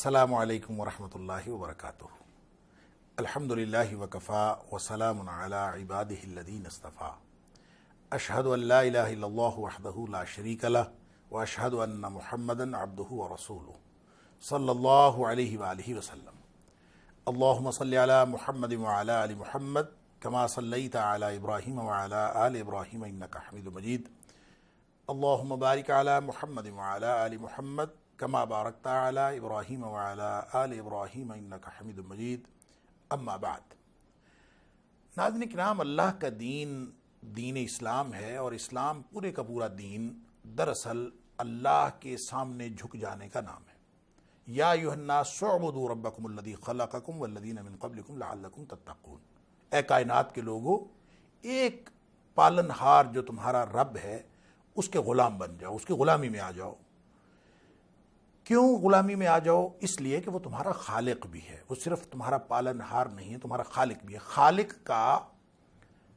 السلام علیکم ورحمۃ اللہ وبرکاتہ۔ الحمدللہ وکفا وسلام علی عبادہ الذین اصطفیٰ۔ اشہد ان لا الہ الا اللہ وحدہ لا شریک لہ واشہد ان محمدا عبدہ ورسولہ صلی اللہ علیہ وآلہ وسلم۔ اللہم صلی علی محمد وعلی آل محمد کما صلیت علی ابراہیم وعلی آل ابراہیم انک حمید مجید۔ اللہم بارک علی محمد وعلی آل محمد کما بارکت علی ابراہیم وعلی آل ابراہیم انک حمید مجید، اما بعد۔ ناظرین کرام، اللہ کا دین دین اسلام ہے، اور اسلام پورے کا پورا دین دراصل اللہ کے سامنے جھک جانے کا نام ہے۔ یا ایھا الناس اعبدوا ربکم الذی خلقکم والذین من قبلکم لعلکم تتقون۔ اے کائنات کے لوگو، ایک پالن ہار جو تمہارا رب ہے اس کے غلام بن جاؤ، اس کی غلامی میں آ جاؤ۔ کیوں غلامی میں آ جاؤ؟ اس لیے کہ وہ تمہارا خالق بھی ہے، وہ صرف تمہارا پالن ہار نہیں ہے، تمہارا خالق بھی ہے۔ خالق کا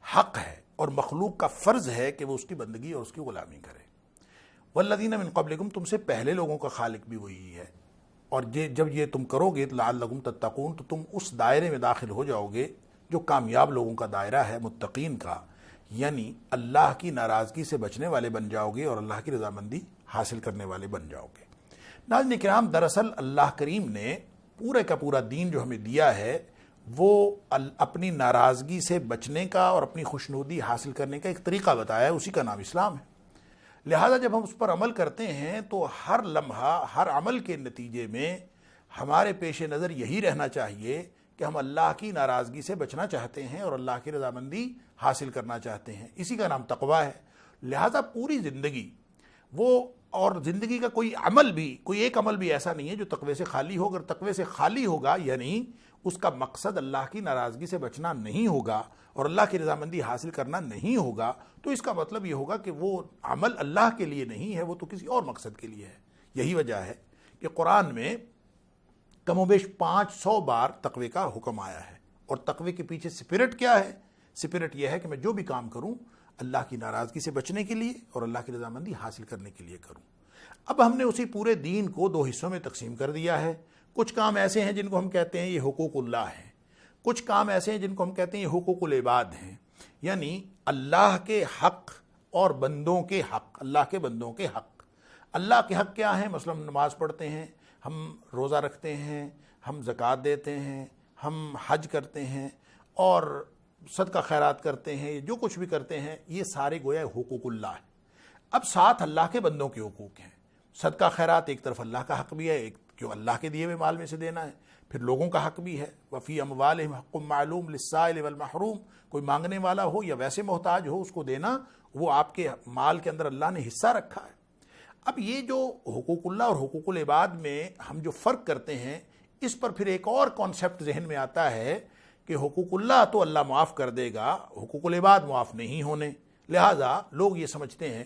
حق ہے اور مخلوق کا فرض ہے کہ وہ اس کی بندگی اور اس کی غلامی کرے۔ والذین من قبلکم، تم سے پہلے لوگوں کا خالق بھی وہی ہے، اور جب یہ تم کرو گے لعلکم تتقون، تو تم اس دائرے میں داخل ہو جاؤ گے جو کامیاب لوگوں کا دائرہ ہے، متقین کا، یعنی اللہ کی ناراضگی سے بچنے والے بن جاؤ گے اور اللہ کی رضامندی حاصل کرنے والے بن جاؤ گے۔ ناظرین کرام، دراصل اللہ کریم نے پورے کا پورا دین جو ہمیں دیا ہے وہ اپنی ناراضگی سے بچنے کا اور اپنی خوشنودی حاصل کرنے کا ایک طریقہ بتایا ہے، اسی کا نام اسلام ہے۔ لہذا جب ہم اس پر عمل کرتے ہیں تو ہر لمحہ، ہر عمل کے نتیجے میں ہمارے پیش نظر یہی رہنا چاہیے کہ ہم اللہ کی ناراضگی سے بچنا چاہتے ہیں اور اللہ کی رضامندی حاصل کرنا چاہتے ہیں۔ اسی کا نام تقویٰ ہے۔ لہذا پوری زندگی اور زندگی کا کوئی عمل بھی، کوئی ایک عمل بھی ایسا نہیں ہے جو تقوی سے خالی ہو۔ اگر تقوی سے خالی ہوگا یعنی اس کا مقصد اللہ کی ناراضگی سے بچنا نہیں ہوگا اور اللہ کی رضامندی حاصل کرنا نہیں ہوگا، تو اس کا مطلب یہ ہوگا کہ وہ عمل اللہ کے لیے نہیں ہے، وہ تو کسی اور مقصد کے لیے ہے۔ یہی وجہ ہے کہ قرآن میں کم و بیش 500 بار تقوی کا حکم آیا ہے، اور تقوی کے پیچھے سپرٹ کیا ہے؟ سپرٹ یہ ہے کہ میں جو بھی کام کروں اللہ کی ناراضگی سے بچنے کے لیے اور اللہ کی رضامندی حاصل کرنے کے لیے کروں۔ اب ہم نے اسی پورے دین کو 2 حصوں میں تقسیم کر دیا ہے۔ کچھ کام ایسے ہیں جن کو ہم کہتے ہیں یہ حقوق اللہ ہیں، کچھ کام ایسے ہیں جن کو ہم کہتے ہیں یہ حقوق العباد ہیں، یعنی اللہ کے حق اور بندوں کے حق، اللہ کے بندوں کے حق۔ اللہ کے حق کیا ہیں؟ مثلا ہم نماز پڑھتے ہیں، ہم روزہ رکھتے ہیں، ہم زکوٰۃ دیتے ہیں، ہم حج کرتے ہیں اور صدقہ خیرات کرتے ہیں، جو کچھ بھی کرتے ہیں یہ سارے گویا حقوق اللہ ہیں۔ اب ساتھ اللہ کے بندوں کے حقوق ہیں۔ صدقہ خیرات ایک طرف اللہ کا حق بھی ہے، ایک جو اللہ کے دیے ہوئے مال میں سے دینا ہے، پھر لوگوں کا حق بھی ہے۔ وفی اموالہم حق معلوم للسائل والمحروم، کوئی مانگنے والا ہو یا ویسے محتاج ہو، اس کو دینا، وہ آپ کے مال کے اندر اللہ نے حصہ رکھا ہے۔ اب یہ جو حقوق اللہ اور حقوق العباد میں ہم جو فرق کرتے ہیں، اس پر پھر ایک اور کانسیپٹ ذہن میں آتا ہے کہ حقوق اللہ تو اللہ معاف کر دے گا، حقوق العباد معاف نہیں ہونے۔ لہٰذا لوگ یہ سمجھتے ہیں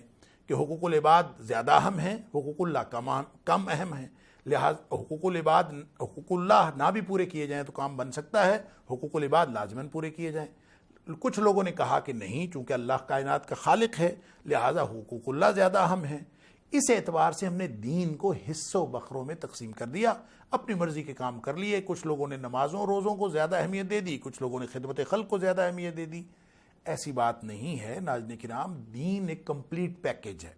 کہ حقوق العباد زیادہ اہم ہیں، حقوق اللہ کم اہم ہیں، لہٰذا حقوق اللہ نہ بھی پورے کیے جائیں تو کام بن سکتا ہے، حقوق العباد لازماً پورے کیے جائیں۔ کچھ لوگوں نے کہا کہ نہیں، چونکہ اللہ کائنات کا خالق ہے لہٰذا حقوق اللہ زیادہ اہم ہیں۔ اس اعتبار سے ہم نے دین کو حصوں بخروں میں تقسیم کر دیا، اپنی مرضی کے کام کر لیے۔ کچھ لوگوں نے نمازوں روزوں کو زیادہ اہمیت دے دی، کچھ لوگوں نے خدمت خلق کو زیادہ اہمیت دے دی۔ ایسی بات نہیں ہے ناظرین کرام، دین ایک کمپلیٹ پیکیج ہے،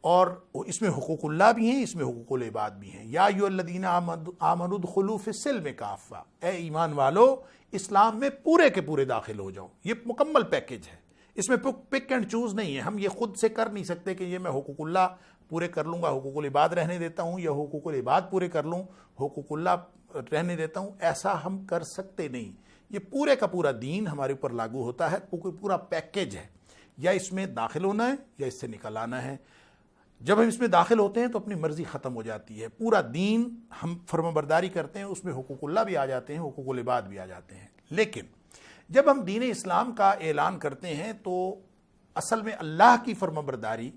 اور اس میں حقوق اللہ بھی ہیں، اس میں حقوق العباد بھی ہیں۔ یا ایھا الذین آمنوا ادخلوا فی السلم کافہ، اے ایمان والو اسلام میں پورے کے پورے داخل ہو جاؤ۔ یہ مکمل پیکیج ہے، اس میں پک اینڈ چوز نہیں ہے۔ ہم یہ خود سے کر نہیں سکتے کہ یہ میں حقوق اللہ پورے کر لوں گا، حقوق العباد رہنے دیتا ہوں، یا حقوق العباد پورے کر لوں، حقوق اللہ رہنے دیتا ہوں۔ ایسا ہم کر سکتے نہیں۔ یہ پورے کا پورا دین ہمارے اوپر لاگو ہوتا ہے، پورا پیکیج ہے، یا اس میں داخل ہونا ہے یا اس سے نکل آنا ہے۔ جب ہم اس میں داخل ہوتے ہیں تو اپنی مرضی ختم ہو جاتی ہے۔ پورا دین ہم فرمانبرداری کرتے ہیں، اس میں حقوق اللہ بھی آ جاتے ہیں، حقوق العباد بھی آ جاتے ہیں۔ لیکن جب ہم دین اسلام کا اعلان کرتے ہیں تو اصل میں اللہ کی فرمانبرداری،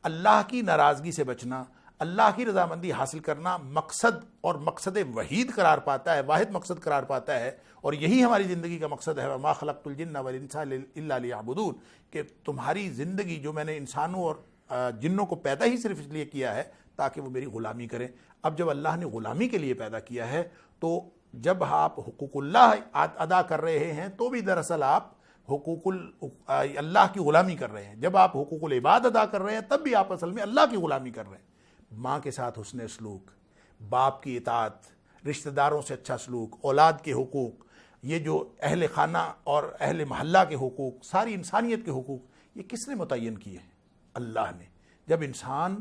اللہ کی ناراضگی سے بچنا، اللہ کی رضامندی حاصل کرنا مقصد اور مقصد وحید قرار پاتا ہے، واحد مقصد قرار پاتا ہے، اور یہی ہماری زندگی کا مقصد ہے۔ وما خلقت الجن والانس الا لیعبدون، کہ تمہاری زندگی جو میں نے انسانوں اور جنوں کو پیدا ہی صرف اس لیے کیا ہے تاکہ وہ میری غلامی کریں۔ اب جب اللہ نے غلامی کے لیے پیدا کیا ہے تو جب آپ حقوق اللہ ادا کر رہے ہیں تو بھی دراصل آپ حقوق اللہ کی غلامی کر رہے ہیں. جب آپ حقوق العباد ادا کر رہے ہیں تب بھی آپ اصل میں اللہ کی غلامی کر رہے ہیں. ماں کے ساتھ حسن سلوک، باپ کی اطاعت، رشتہ داروں سے اچھا سلوک، اولاد کے حقوق، یہ جو اہل خانہ اور اہل محلہ کے حقوق، ساری انسانیت کے حقوق، یہ کس نے متعین کیے ہیں؟ اللہ نے. جب انسان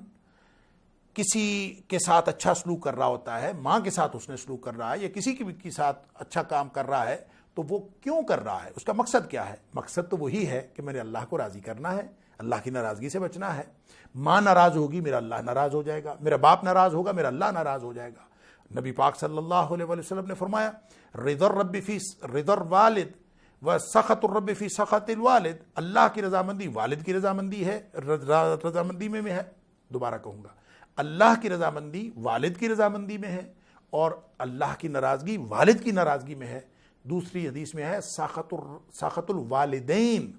کسی کے ساتھ اچھا سلوک کر رہا ہوتا ہے، ماں کے ساتھ حسن سلوک کر رہا ہے یا کسی کے ساتھ اچھا کام کر رہا ہے تو وہ کیوں کر رہا ہے؟ اس کا مقصد کیا ہے؟ مقصد تو وہی ہے کہ میں نے اللہ کو راضی کرنا ہے، اللہ کی ناراضگی سے بچنا ہے. ماں ناراض ہوگی میرا اللہ ناراض ہو جائے گا، میرا باپ ناراض ہوگا میرا اللہ ناراض ہو جائے گا. نبی پاک صلی اللہ علیہ وسلم نے فرمایا رضا الرب فی رضا الوالد و سخط الرب فی سخط الوالد. اللہ کی رضامندی والد کی رضامندی ہے، رضامندی میں ہے. دوبارہ کہوں گا، اللہ کی رضامندی والد کی رضامندی میں ہے اور اللہ کی ناراضگی والد کی ناراضگی میں ہے. دوسری حدیث میں ہے سخط الوالدین،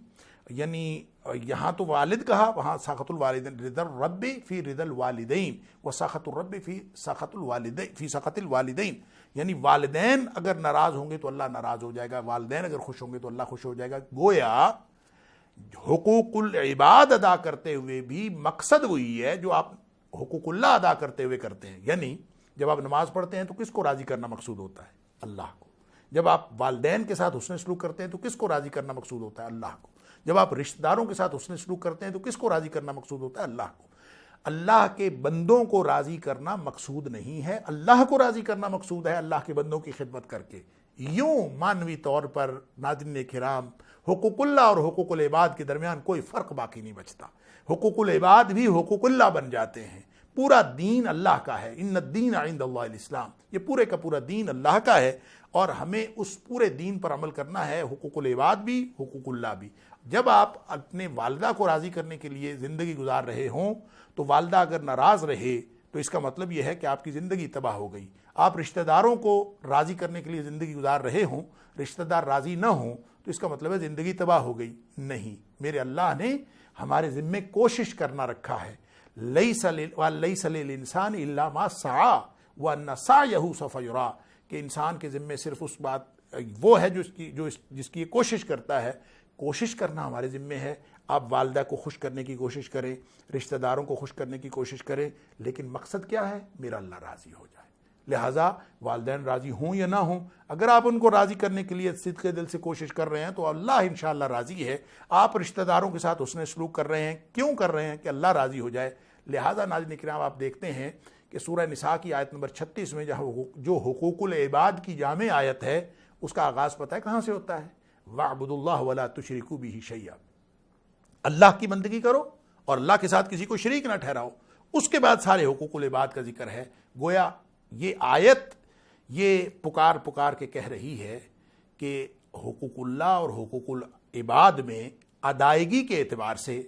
یعنی یہاں تو والد کہا، وہاں سخط الوالدین، رضا الرب فی رضا الوالدین و سخط الرب فی سخط الوالدین فی سخط الوالدین. یعنی والدین اگر ناراض ہوں گے تو اللہ ناراض ہو جائے گا، والدین اگر خوش ہوں گے تو اللہ خوش ہو جائے گا. گویا حقوق العباد ادا کرتے ہوئے بھی مقصد وہی ہے جو آپ حقوق اللہ ادا کرتے ہوئے کرتے ہیں. یعنی جب آپ نماز پڑھتے ہیں تو کس کو راضی کرنا مقصود ہوتا ہے؟ اللہ کو. جب آپ والدین کے ساتھ حسن سلوک کرتے ہیں تو کس کو راضی کرنا مقصود ہوتا ہے؟ اللہ کو. جب آپ رشتہ داروں کے ساتھ حسن سلوک کرتے ہیں تو کس کو راضی کرنا مقصود ہوتا ہے؟ اللہ کو. اللہ کے بندوں کو راضی کرنا مقصود نہیں ہے، اللہ کو راضی کرنا مقصود ہے اللہ کے بندوں کی خدمت کر کے. یوں مانوی طور پر ناظرین کرام حقوق اللہ اور حقوق العباد کے درمیان کوئی فرق باقی نہیں بچتا. حقوق العباد بھی حقوق اللہ بن جاتے ہیں. پورا دین اللہ کا ہے، ان الدین عند اللہ الاسلام. یہ پورے کا پورا دین اللہ کا ہے اور ہمیں اس پورے دین پر عمل کرنا ہے، حقوق العباد بھی حقوق اللہ بھی. جب آپ اپنے والدہ کو راضی کرنے کے لیے زندگی گزار رہے ہوں تو والدہ اگر ناراض رہے تو اس کا مطلب یہ ہے کہ آپ کی زندگی تباہ ہو گئی. آپ رشتہ داروں کو راضی کرنے کے لیے زندگی گزار رہے ہوں، رشتہ دار راضی نہ ہوں تو اس کا مطلب ہے زندگی تباہ ہو گئی. نہیں، میرے اللہ نے ہمارے ذمے کوشش کرنا رکھا ہے. لیس للانسان الا ما سعی وان سعیہ سوف یری، کہ انسان کے ذمے صرف اس بات وہ ہے جس کی کوشش کرتا ہے. کوشش کرنا ہمارے ذمے ہے. آپ والدہ کو خوش کرنے کی کوشش کریں، رشتہ داروں کو خوش کرنے کی کوشش کریں، لیکن مقصد کیا ہے؟ میرا اللہ راضی ہو جائے. لہٰذا والدین راضی ہوں یا نہ ہوں، اگر آپ ان کو راضی کرنے کے لیے صدق دل سے کوشش کر رہے ہیں تو اللہ انشاءاللہ راضی ہے. آپ رشتہ داروں کے ساتھ حسن سلوک کر رہے ہیں، کیوں کر رہے ہیں؟ کہ اللہ راضی ہو جائے. لہٰذا ناظرین کرام آپ دیکھتے ہیں کہ سورہ نساء کی آیت نمبر 36 میں جو حقوق العباد کی جامع آیت ہے اس کا آغاز پتہ ہے کہاں سے ہوتا ہے؟ وَاعْبُدُوا اللَّهَ وَلَا تُشْرِكُوا بِهِ شَيْئًا. اللہ کی بندگی کرو اور اللہ کے ساتھ کسی کو شریک نہ ٹھہراؤ. اس کے بعد سارے حقوق العباد کا ذکر ہے. گویا یہ آیت یہ پکار کے کہہ رہی ہے کہ حقوق اللہ اور حقوق العباد میں ادائیگی کے اعتبار سے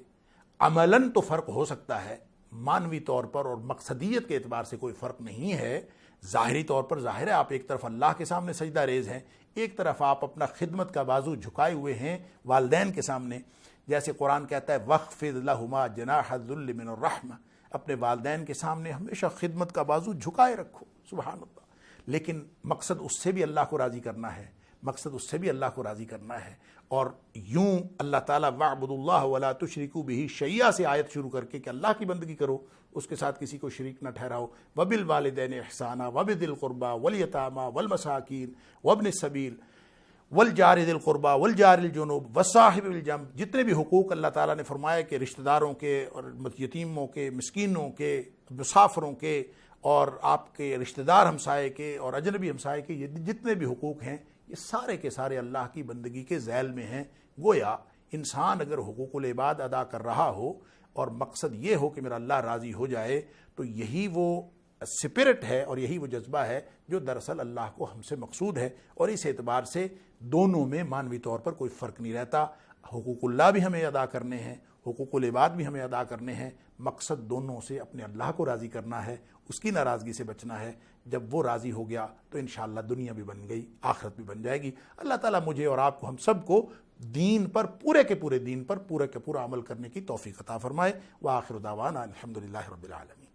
عملاً تو فرق ہو سکتا ہے، مانوی طور پر اور مقصدیت کے اعتبار سے کوئی فرق نہیں ہے. ظاہری طور پر ظاہر ہے آپ ایک طرف اللہ کے سامنے سجدہ ریز ہیں، ایک طرف آپ اپنا خدمت کا بازو جھکائے ہوئے ہیں والدین کے سامنے. جیسے قرآن کہتا ہے وَخْفِضْ لَهُمَا جَنَاحَ الذُّلِّ مِنَ الرَّحْمَةِ، اپنے والدین کے سامنے ہمیشہ خدمت کا بازو جھکائے رکھو. سبحان اللہ. لیکن مقصد اس سے بھی اللہ کو راضی کرنا ہے، مقصد اس سے بھی اللہ کو راضی کرنا ہے. اور یوں اللہ تعالیٰ وَاعْبُدُوا اللَّهَ وَلَا تُشْرِكُوا بِهِ شَيْئًا سے آیت شروع کر کے کہ اللہ کی بندگی کرو، اس کے ساتھ کسی کو شریک نہ ٹھہراؤ. وَبِالْوَالِدَيْنِ إِحْسَانًا وَبِذِي الْقُرْبَى وَالْيَتَامَى وَالْمَسَاكِينِ وَابْنِ السَّبِيلِ والجار ذی القربى والجار الجنوب والصاحب بالجنب. جتنے بھی حقوق اللہ تعالیٰ نے فرمایا کہ رشتہ داروں کے اور یتیموں کے، مسکینوں کے، مسافروں کے اور آپ کے رشتہ دار ہمسائے کے اور اجنبی ہمسائے کے، یہ جتنے بھی حقوق ہیں یہ سارے کے سارے اللہ کی بندگی کے ذیل میں ہیں. گویا انسان اگر حقوق العباد ادا کر رہا ہو اور مقصد یہ ہو کہ میرا اللہ راضی ہو جائے تو یہی وہ سپرٹ ہے اور یہی وہ جذبہ ہے جو دراصل اللہ کو ہم سے مقصود ہے. اور اس اعتبار سے دونوں میں مانوی طور پر کوئی فرق نہیں رہتا. حقوق اللہ بھی ہمیں ادا کرنے ہیں، حقوق العباد بھی ہمیں ادا کرنے ہیں. مقصد دونوں سے اپنے اللہ کو راضی کرنا ہے، اس کی ناراضگی سے بچنا ہے. جب وہ راضی ہو گیا تو انشاءاللہ دنیا بھی بن گئی، آخرت بھی بن جائے گی. اللہ تعالیٰ مجھے اور آپ کو، ہم سب کو دین پر، پورے کے پورے دین پر پورا عمل کرنے کی توفیق عطا فرمائے. وآخر دعوانا الحمدللہ رب العالمین.